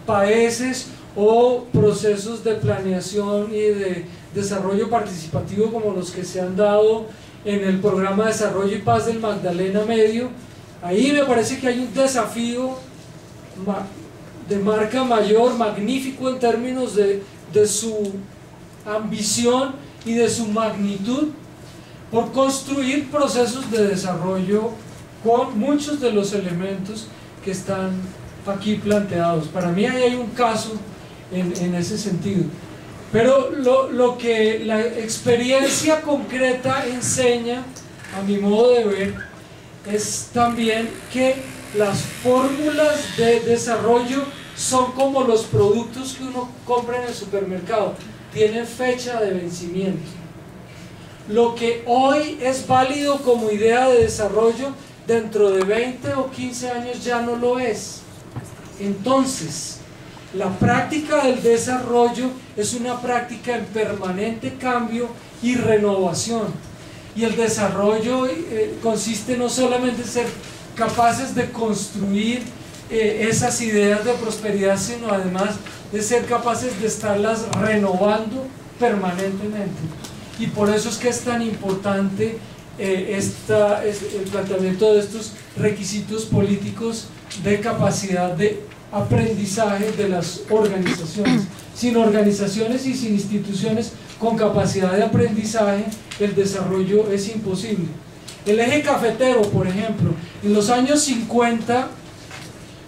PAESes o procesos de planeación y de desarrollo participativo como los que se han dado en el programa de Desarrollo y Paz del Magdalena Medio. Ahí me parece que hay un desafío de marca mayor, magnífico en términos de su ambición y de su magnitud, por construir procesos de desarrollo con muchos de los elementos que están aquí planteados. Para mí ahí hay un caso en ese sentido. Pero lo que la experiencia concreta enseña, a mi modo de ver, es también que las fórmulas de desarrollo son como los productos que uno compra en el supermercado, tienen fecha de vencimiento. Lo que hoy es válido como idea de desarrollo, dentro de 20 o 15 años ya no lo es. Entonces, la práctica del desarrollo es una práctica en permanente cambio y renovación. Y el desarrollo consiste no solamente en ser capaces de construir esas ideas de prosperidad, sino además de ser capaces de estarlas renovando permanentemente. Y por eso es que es tan importante el planteamiento de estos requisitos políticos de capacidad de aprendizaje de las organizaciones. Sin organizaciones y sin instituciones con capacidad de aprendizaje, el desarrollo es imposible. El eje cafetero, por ejemplo, en los años 50,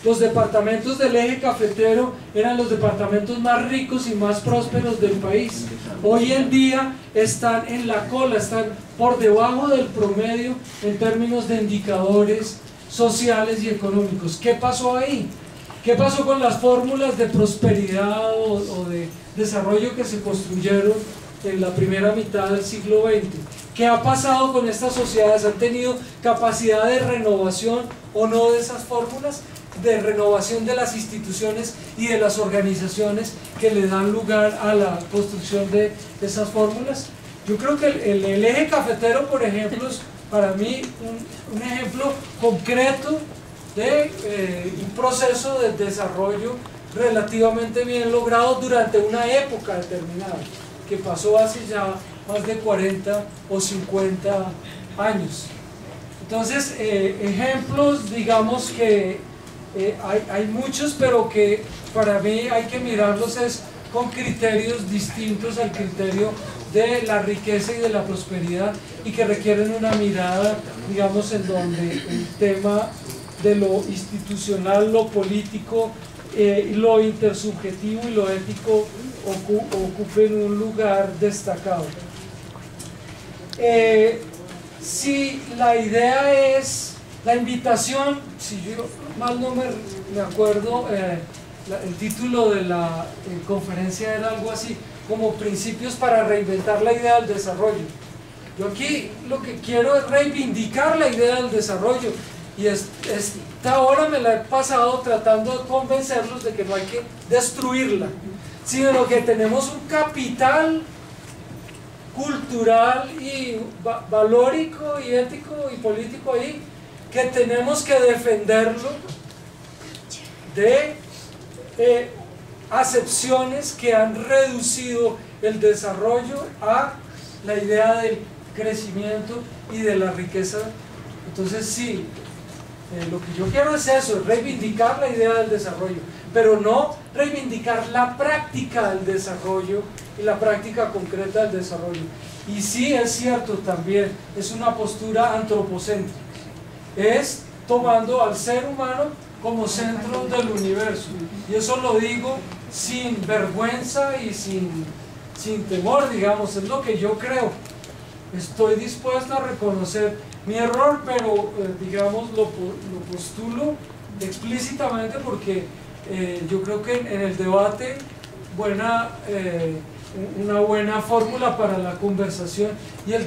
los departamentos del eje cafetero eran los departamentos más ricos y más prósperos del país. Hoy en día están en la cola, están por debajo del promedio en términos de indicadores sociales y económicos. ¿Qué pasó ahí? ¿Qué pasó con las fórmulas de prosperidad o de desarrollo que se construyeron en la primera mitad del siglo XX? ¿Qué ha pasado con estas sociedades? ¿Han tenido capacidad de renovación o no de esas fórmulas? De renovación de las instituciones y de las organizaciones que le dan lugar a la construcción de esas fórmulas. Yo creo que el eje cafetero, por ejemplo, es para mí un ejemplo concreto de un proceso de desarrollo relativamente bien logrado durante una época determinada, que pasó hace ya más de 40 o 50 años. Entonces, ejemplos, digamos que hay muchos, pero que para mí hay que mirarlos con criterios distintos al criterio de la riqueza y de la prosperidad, y que requieren una mirada, digamos, en donde el tema de lo institucional, lo político, lo intersubjetivo y lo ético ocupen un lugar destacado. Si la idea es la invitación, si yo mal no me acuerdo, el título de la conferencia era algo así como principios para reinventar la idea del desarrollo. Yo aquí lo que quiero es reivindicar la idea del desarrollo, y esta hora me la he pasado tratando de convencerlos de que no hay que destruirla, sino que tenemos un capital cultural y valórico y ético y político ahí, que tenemos que defenderlo de acepciones que han reducido el desarrollo a la idea del crecimiento y de la riqueza. Entonces sí, lo que yo quiero es eso, es reivindicar la idea del desarrollo, pero no reivindicar la práctica del desarrollo y la práctica concreta del desarrollo. Y sí es cierto también, es una postura antropocéntrica, es tomando al ser humano como centro del universo, y eso lo digo sin vergüenza y sin temor, digamos, es lo que yo creo. Estoy dispuesto a reconocer mi error, pero digamos lo postulo explícitamente, porque yo creo que en el debate una buena fórmula para la conversación y el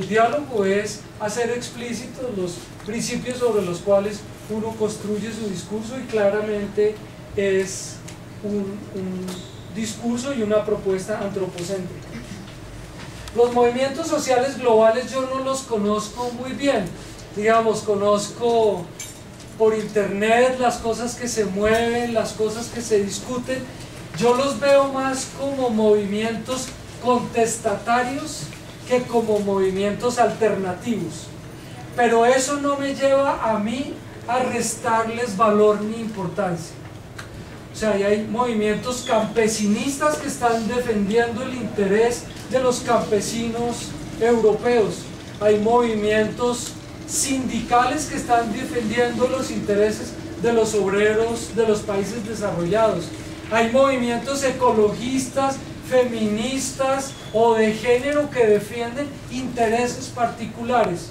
diálogo es hacer explícitos los principios sobre los cuales uno construye su discurso, y claramente es un discurso y una propuesta antropocéntrica. Los movimientos sociales globales yo no los conozco muy bien, digamos, conozco por internet, las cosas que se mueven, las cosas que se discuten, yo los veo más como movimientos contestatarios que como movimientos alternativos. Pero eso no me lleva a mí a restarles valor ni importancia. O sea, hay movimientos campesinistas que están defendiendo el interés de los campesinos europeos. Hay movimientos sindicales que están defendiendo los intereses de los obreros de los países desarrollados. Hay movimientos ecologistas, feministas o de género que defienden intereses particulares.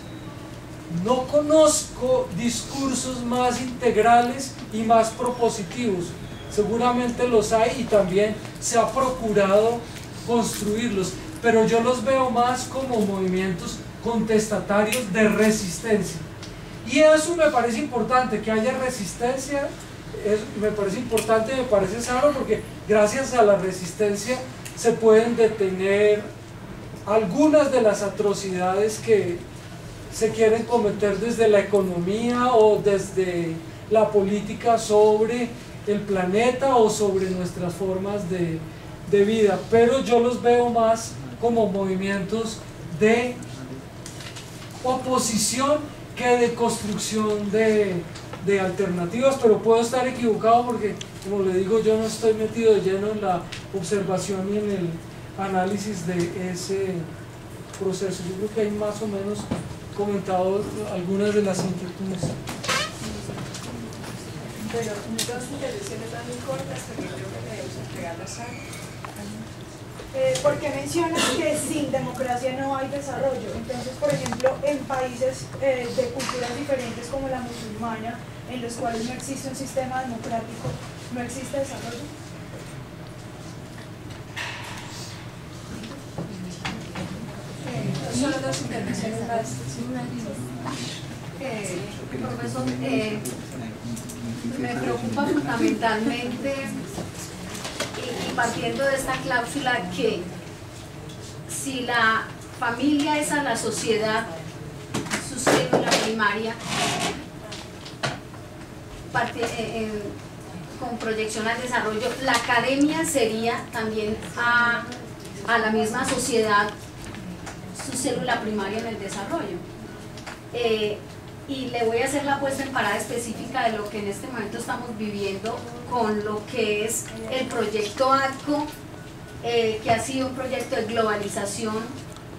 No conozco discursos más integrales y más propositivos. Seguramente los hay y también se ha procurado construirlos, pero yo los veo más como movimientos contestatarios de resistencia. Y eso me parece importante, que haya resistencia, me parece importante, me parece sano, porque gracias a la resistencia se pueden detener algunas de las atrocidades que se quieren cometer desde la economía o desde la política sobre el planeta o sobre nuestras formas de vida, pero yo los veo más como movimientos de oposición que de construcción de alternativas, pero puedo estar equivocado porque, como le digo, yo no estoy metido de lleno en la observación y en el análisis de ese proceso. Yo creo que hay más o menos comentado algunas de las inquietudes. Pero dos intervenciones tan muy cortas, porque creo que debemos entregarlas a... porque mencionas que sin democracia no hay desarrollo. Entonces, por ejemplo, en países de culturas diferentes como la musulmana, en los cuales no existe un sistema democrático, ¿no existe desarrollo? Solo dos intervenciones más. Profesor, me preocupa fundamentalmente, y partiendo de esta cláusula, que si la familia es a la sociedad su célula primaria, con proyección al desarrollo, la academia sería también a la misma sociedad su célula primaria en el desarrollo. Y le voy a hacer la puesta en parada específica de lo que en este momento estamos viviendo con lo que es el proyecto ADCO, que ha sido un proyecto de globalización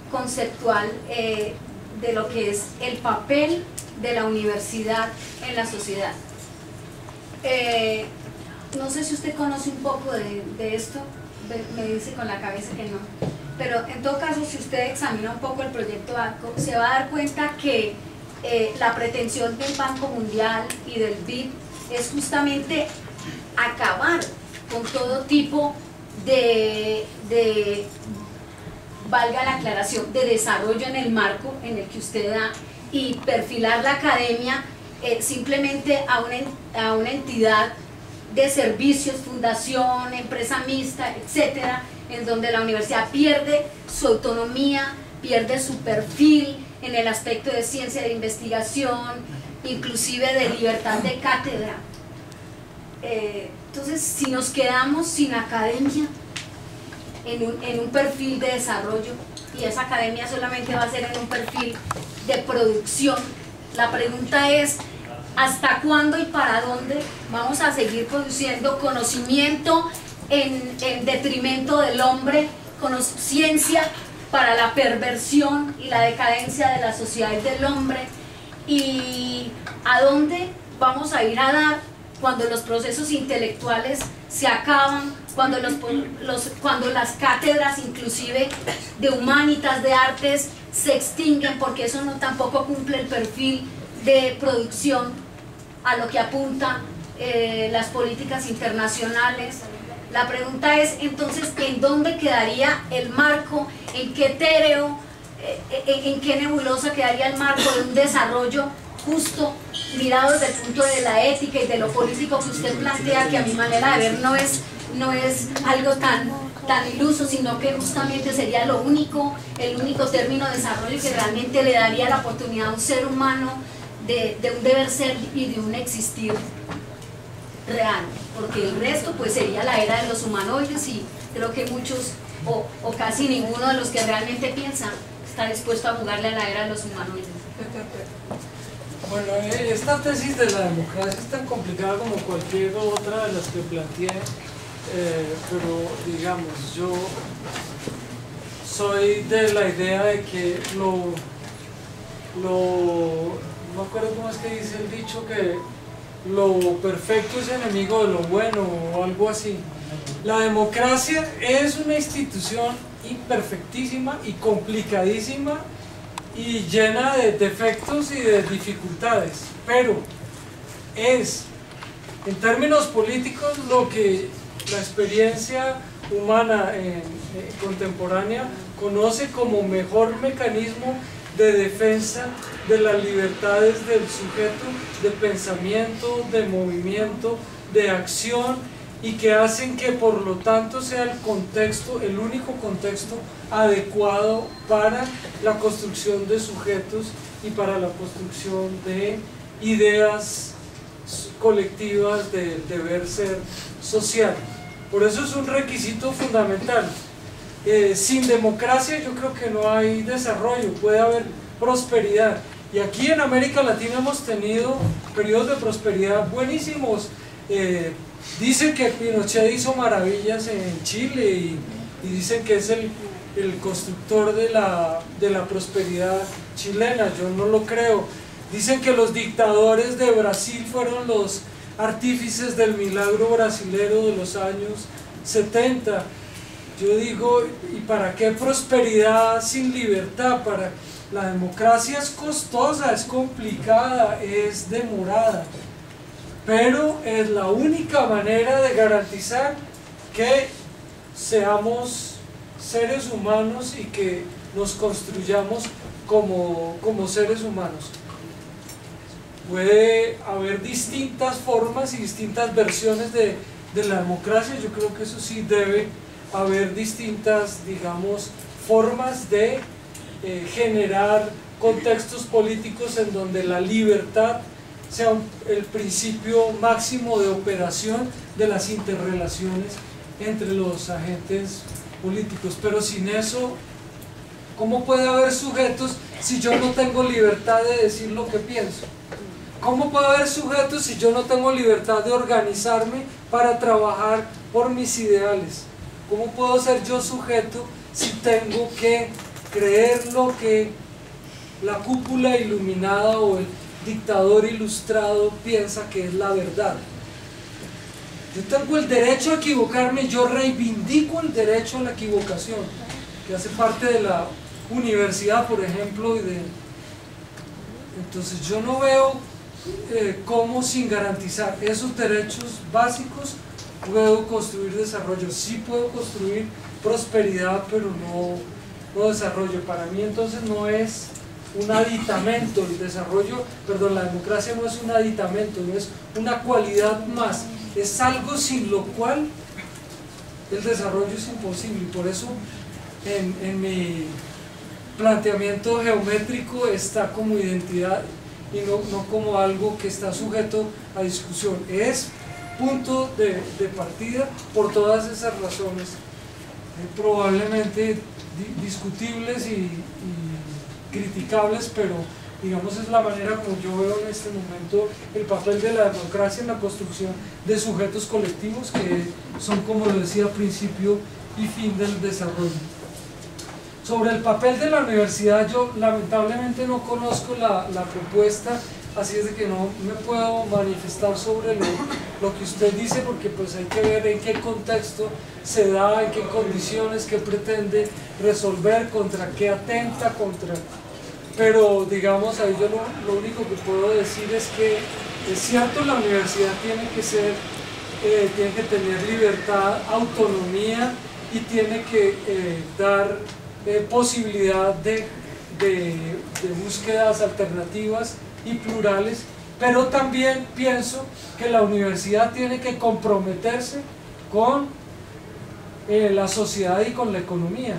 conceptual de lo que es el papel de la universidad en la sociedad. No sé si usted conoce un poco de esto, me dice con la cabeza que no, pero en todo caso, si usted examina un poco el proyecto ADCO, se va a dar cuenta que la pretensión del Banco Mundial y del BID es justamente acabar con todo tipo de valga la aclaración, de desarrollo en el marco en el que usted da, y perfilar la academia simplemente a una entidad de servicios, fundación, empresa mixta, etcétera, en donde la universidad pierde su autonomía, pierde su perfil en el aspecto de ciencia de investigación, inclusive de libertad de cátedra. Entonces, si nos quedamos sin academia en un perfil de desarrollo, y esa academia solamente va a ser en un perfil de producción, la pregunta es: ¿hasta cuándo y para dónde vamos a seguir produciendo conocimiento en detrimento del hombre, ciencia para la perversión y la decadencia de la sociedad y del hombre? ¿Y a dónde vamos a ir a dar cuando los procesos intelectuales se acaban, cuando las cátedras inclusive de humanitas, de artes, se extinguen, porque eso no tampoco cumple el perfil de producción a lo que apunta las políticas internacionales? La pregunta es entonces, ¿en dónde quedaría el marco? ¿En qué etéreo, en qué nebulosa quedaría el marco de un desarrollo justo, mirado desde el punto de la ética y de lo político que usted plantea, que a mi manera de ver no es algo tan iluso, sino que justamente sería el único término de desarrollo que realmente le daría la oportunidad a un ser humano de un deber ser y de un existir real, porque el resto pues sería la era de los humanoides, y creo que muchos o casi ninguno de los que realmente piensan está dispuesto a jugarle a la era de los humanoides. Bueno, esta tesis de la democracia es tan complicada como cualquier otra de las que planteé, pero digamos, yo soy de la idea de que no me acuerdo cómo es que dice el dicho, que lo perfecto es enemigo de lo bueno o algo así. La democracia es una institución imperfectísima y complicadísima y llena de defectos y de dificultades, pero es, en términos políticos, lo que la experiencia humana contemporánea conoce como mejor mecanismo de defensa de las libertades del sujeto, de pensamiento, de movimiento, de acción, y que hacen que por lo tanto sea el contexto, el único contexto adecuado para la construcción de sujetos y para la construcción de ideas colectivas del deber ser social. Por eso es un requisito fundamental. Sin democracia yo creo que no hay desarrollo, puede haber prosperidad. Y aquí en América Latina hemos tenido periodos de prosperidad buenísimos. Dicen que Pinochet hizo maravillas en Chile y dicen que es el constructor de la prosperidad chilena. Yo no lo creo. Dicen que los dictadores de Brasil fueron los artífices del milagro brasilero de los años 70. Yo digo, ¿y para qué prosperidad sin libertad? La democracia es costosa, es complicada, es demorada, pero es la única manera de garantizar que seamos seres humanos y que nos construyamos como seres humanos. Puede haber distintas formas y distintas versiones de la democracia. Yo creo que eso sí, debe haber distintas, digamos, formas de generar contextos políticos en donde la libertad sea el principio máximo de operación de las interrelaciones entre los agentes políticos. Pero sin eso, ¿cómo puede haber sujetos si yo no tengo libertad de decir lo que pienso? ¿Cómo puede haber sujetos si yo no tengo libertad de organizarme para trabajar por mis ideales? ¿Cómo puedo ser yo sujeto si tengo que creer lo que la cúpula iluminada o el dictador ilustrado piensa que es la verdad? Yo tengo el derecho a equivocarme, yo reivindico el derecho a la equivocación, que hace parte de la universidad, por ejemplo, entonces yo no veo cómo sin garantizar esos derechos básicos puedo construir desarrollo. Sí puedo construir prosperidad, pero no desarrollo. Para mí entonces no es un aditamento el desarrollo, perdón, la democracia no es un aditamento, no es una cualidad más, es algo sin lo cual el desarrollo es imposible. Y por eso en mi planteamiento geométrico está como identidad y no como algo que está sujeto a discusión. Es punto de partida por todas esas razones, probablemente discutibles y criticables, pero digamos es la manera como yo veo en este momento el papel de la democracia en la construcción de sujetos colectivos que son, como lo decía, principio y fin del desarrollo. Sobre el papel de la universidad, yo lamentablemente no conozco la propuesta, así es de que no me puedo manifestar sobre lo que usted dice, porque pues hay que ver en qué contexto se da, en qué condiciones, qué pretende resolver, contra qué atenta, pero digamos, ahí yo lo único que puedo decir es que es cierto, la universidad tiene que tener libertad, autonomía, y tiene que dar posibilidad de búsquedas alternativas y plurales, pero también pienso que la universidad tiene que comprometerse con la sociedad y con la economía.